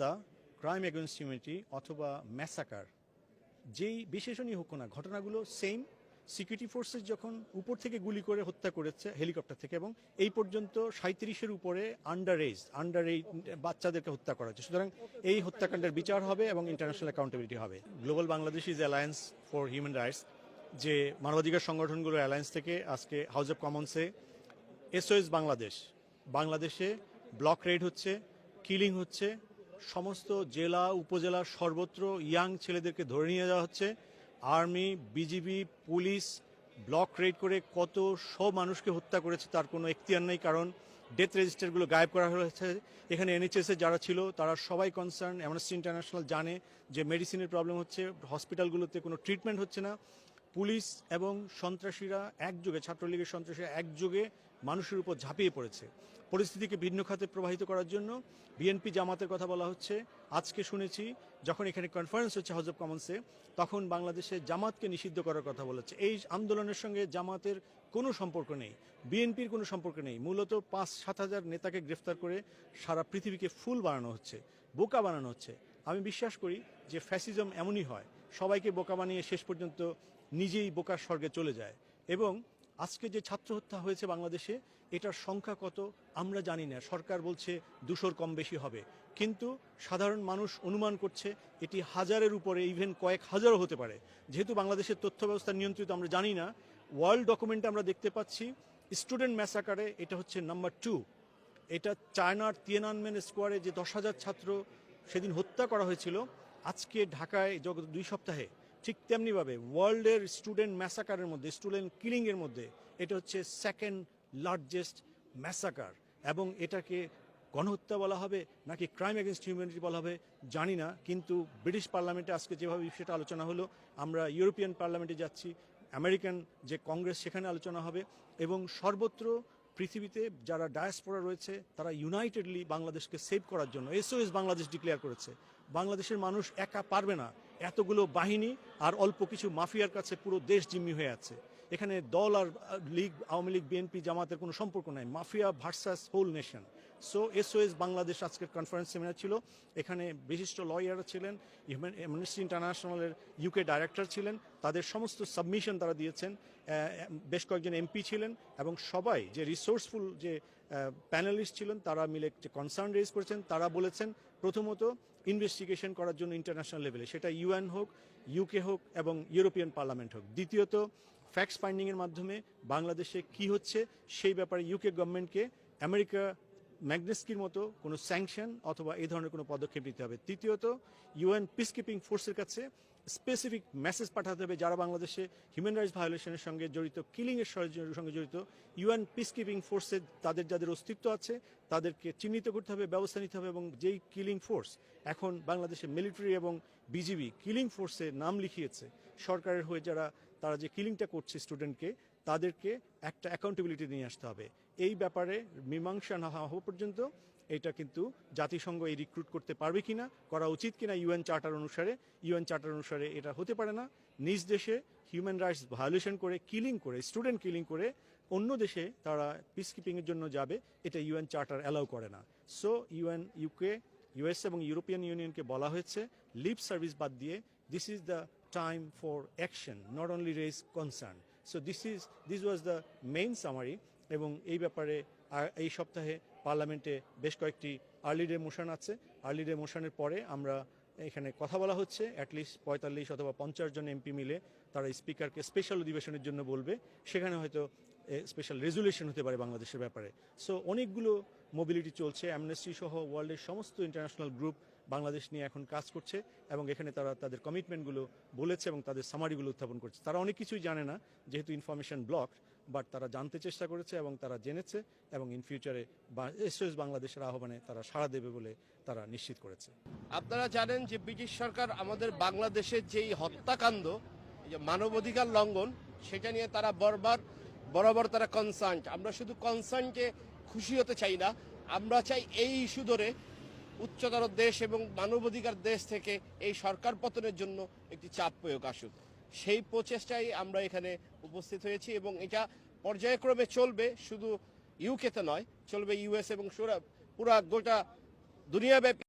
তা crime against humanity অথবা massacre যেই বিশেষণই হোক না, ঘটনাগুলো সেম। সিকিউরিটি ফোর্সেস যখন উপর থেকে গুলি করে হত্যা করেছে হেলিকপ্টার থেকে, এবং এই পর্যন্ত 37-এর উপরে আন্ডার এজ বাচ্চাদেরকে হত্যা করা হচ্ছে। সুতরাং এই হত্যাকাণ্ডের বিচার হবে এবং ইন্টারন্যাশনাল অ্যাকাউন্টেবিলিটি হবে। Global Bangladeshis alliance for human rights, যে মানবাধিকার সংগঠনগুলোর অ্যালায়েন্স থেকে আজকে হাউস অব কমন্সে এসওএস বাংলাদেশে ব্লক রেড হচ্ছে, কিলিং হচ্ছে, সমস্ত জেলা উপজেলা সর্বত্র ইয়াং ছেলেদেরকে ধরে নিয়ে যাওয়া হচ্ছে। Army, BGB, police block red করে কত মানুষকে হত্যা করেছে তার কোনো এখতিয়ার নেই, কারণ ডেথ রেজিস্টারগুলো গায়েব করা হয়েছে। এখানে এনএইচএসে যারা ছিল তারা সবাই কনসার্ন। অ্যামনেস্টি ইন্টারন্যাশনাল জানে যে মেডিসিনের প্রবলেম হচ্ছে, হসপিটালগুলোতে কোনো ট্রিটমেন্ট হচ্ছে না। পুলিশ এবং সন্ত্রাসীরা একযোগে, ছাত্রলীগের সন্ত্রাসীরা একযোগে মানুষের উপর ঝাঁপিয়ে পড়েছে পরিস্থিতিকে ভিন্ন খাতে প্রবাহিত করার জন্য। বিএনপি জামাতের কথা বলা হচ্ছে। আজকে শুনেছি যখন এখানে কনফারেন্স হচ্ছে হাউস অব কমন্সে, তখন বাংলাদেশে জামাতকে নিষিদ্ধ করার কথা বলেছে। এই আন্দোলনের সঙ্গে জামাতের কোনো সম্পর্ক নেই, বিএনপির কোনো সম্পর্ক নেই। মূলত 5-7 হাজার নেতাকে গ্রেফতার করে সারা পৃথিবীকে ফুল বানানো হচ্ছে, বোকা বানানো হচ্ছে। আমি বিশ্বাস করি যে ফ্যাসিজম এমনই হয়, সবাইকে বোকা বানিয়ে শেষ পর্যন্ত নিজেই বোকার স্বর্গে চলে যায়। এবং আজকে যে ছাত্র হত্যা হয়েছে বাংলাদেশে, এটার সংখ্যা কত আমরা জানি না। সরকার বলছে 200-র কম বেশি হবে, কিন্তু সাধারণ মানুষ অনুমান করছে এটি হাজারের উপরে, ইভেন কয়েক হাজারও হতে পারে। যেহেতু বাংলাদেশের তথ্য ব্যবস্থা নিয়ন্ত্রিত, আমরা জানি না। ওয়ার্ল্ড ডকুমেন্টে আমরা দেখতে পাচ্ছি স্টুডেন্ট ম্যাসাকারে এটা হচ্ছে নাম্বার 2। এটা চায়নার তিয়ানআনমেন স্কোয়ারে যে 10,000 ছাত্র সেদিন হত্যা করা হয়েছিল, আজকে ঢাকায় 2 সপ্তাহে ঠিক তেমনিভাবে ওয়ার্ল্ডের স্টুডেন্ট ম্যাসাকারের মধ্যে, স্টুডেন্ট কিলিংয়ের মধ্যে এটা হচ্ছে সেকেন্ড লার্জেস্ট ম্যাসাকার। এবং এটাকে গণহত্যা বলা হবে নাকি ক্রাইম এগেনস্ট হিউম্যানিটি বলা হবে জানি না, কিন্তু ব্রিটিশ পার্লামেন্টে আজকে যেভাবে বিষয়টা আলোচনা হলো, আমরা ইউরোপিয়ান পার্লামেন্টে যাচ্ছি, আমেরিকান যে কংগ্রেস সেখানে আলোচনা হবে, এবং সর্বত্র পৃথিবীতে যারা ডায়াসপোরা রয়েছে তারা ইউনাইটেডলি বাংলাদেশকে সেভ করার জন্য এসওএস বাংলাদেশ ডিক্লেয়ার করেছে। বাংলাদেশের মানুষ একা পারবে না, এতগুলো বাহিনী আর অল্প কিছু মাফিয়ার কাছে পুরো দেশ জিম্মি হয়ে আছে। এখানে দল আর লীগ, আওয়ামী লীগ, বিএনপি, জামাতের কোনো সম্পর্ক নাই, mafia versus whole nation. So SOS Bangladesh আজকের কনফারেন্স সেমিনার ছিল। এখানে বিশিষ্ট লয়াররা ছিলেন, অ্যামনেস্টি ইন্টারন্যাশনালের ইউকে ডাইরেক্টর ছিলেন, তাদের সমস্ত সাবমিশন তারা দিয়েছেন। বেশ কয়েকজন এমপি ছিলেন, এবং সবাই যে রিসোর্সফুল যে প্যানেলিস্ট ছিলেন তারা মিলে যে কনসার্ন রেজ করেছেন। তারা বলেছেন প্রথমত ইনভেস্টিগেশন করার জন্য ইন্টারন্যাশনাল লেভেলে, সেটা ইউএন হোক, ইউকে হোক এবং ইউরোপিয়ান পার্লামেন্ট হোক। দ্বিতীয়ত ফ্যাক্টস ফাইন্ডিংয়ের মাধ্যমে বাংলাদেশে কি হচ্ছে সেই ব্যাপারে ইউকে গভর্নমেন্টকে আমেরিকা ম্যাগনেস্কির মতো কোনো স্যাংশন অথবা এই ধরনের কোনো পদক্ষেপ নিতে হবে। তৃতীয়ত ইউএন পিসকিপিং ফোর্সের কাছে স্পেসিফিক মেসেজ পাঠাতে হবে যারা বাংলাদেশে হিউম্যান রাইটস ভায়োলেশনের সঙ্গে জড়িত, কিলিংয়ের সঙ্গে জড়িত। ইউএন পিসকিপিং ফোর্সে যাদের অস্তিত্ব আছে তাদেরকে চিহ্নিত করতে হবে, ব্যবস্থা নিতে হবে, এবং যেই কিলিং ফোর্স এখন বাংলাদেশে মিলিটারি এবং বিজিবি কিলিং ফোর্সে নাম লিখিয়েছে সরকারের হয়ে, তারা যে কিলিংটা করছে স্টুডেন্টকে, তাদেরকে একটা অ্যাকাউন্টেবিলিটি নিয়ে আসতে হবে। এই ব্যাপারে মীমাংসা না হওয়া পর্যন্ত এটা কিন্তু জাতিসংঘ এই রিক্রুট করতে পারবে কিনা, করা উচিত কিনা ইউএন চার্টার অনুসারে এটা হতে পারে না। নিজ দেশে হিউম্যান রাইটস ভায়োলেশন করে, স্টুডেন্ট কিলিং করে অন্য দেশে তারা পিস কিপিংয়ের জন্য যাবে, এটা ইউএন চার্টার অ্যালাউ করে না। সো ইউএন, ইউকে, ইউএস এবং ইউরোপিয়ান ইউনিয়নকে বলা হয়েছে লিপ সার্ভিস বাদ দিয়ে this is the time for action, not only raise concern. So this was the main summary. এবং এই ব্যাপারে এই সপ্তাহে পার্লামেন্টে বেশ কয়েকটি আর্লি ডে মোশন আছে। আর্লি ডে মোশনের পরে আমরা এখানে কথা বলা হচ্ছে, অ্যাটলিস্ট 45 অথবা 50 জন এমপি মিলে তারা স্পিকারকে স্পেশাল অধিবেশনের জন্য বলবে, সেখানে হয়তো স্পেশাল রেজুলেশন হতে পারে বাংলাদেশের ব্যাপারে। সো অনেকগুলো মোবিলিটি চলছে, অ্যামনেস্টি সহ ওয়ার্ল্ডের সমস্ত ইন্টারন্যাশনাল গ্রুপ বাংলাদেশ নিয়ে এখন কাজ করছে, এবং এখানে তারা তাদের কমিটমেন্টগুলো বলেছে এবং তাদের সামারিগুলো উত্থাপন করছে। তারা অনেক কিছুই জানে না যেহেতু ইনফরমেশন ব্লক, বাট তারা জানতে চেষ্টা করেছে এবং তারা জেনেছে, এবং ইন ফিউচারে এসওএস বাংলাদেশের আহ্বানে তারা সাড়া দেবে বলে তারা নিশ্চিত করেছে। আপনারা জানেন যে ব্রিটিশ সরকার আমাদের বাংলাদেশের যেই হত্যাকাণ্ড, মানবাধিকার লঙ্ঘন, সেটা নিয়ে তারা বরাবর তারা কনসার্ন। আমরা শুধু কনসার্নকে খুশি হতে চাই না, আমরা চাই এই ইস্যু ধরে উচ্চতর দেশ এবং মানবাধিকার দেশ থেকে এই সরকার পতনের জন্য একটি চাপ প্রয়োগ আসুক। সেই প্রচেষ্টায় আমরা এখানে উপস্থিত হয়েছি, এবং এটা পর্যায়ক্রমে চলবে, শুধু ইউকেতে নয়, চলবে ইউএস এবং পুরা গোটা দুনিয়াব্যাপী।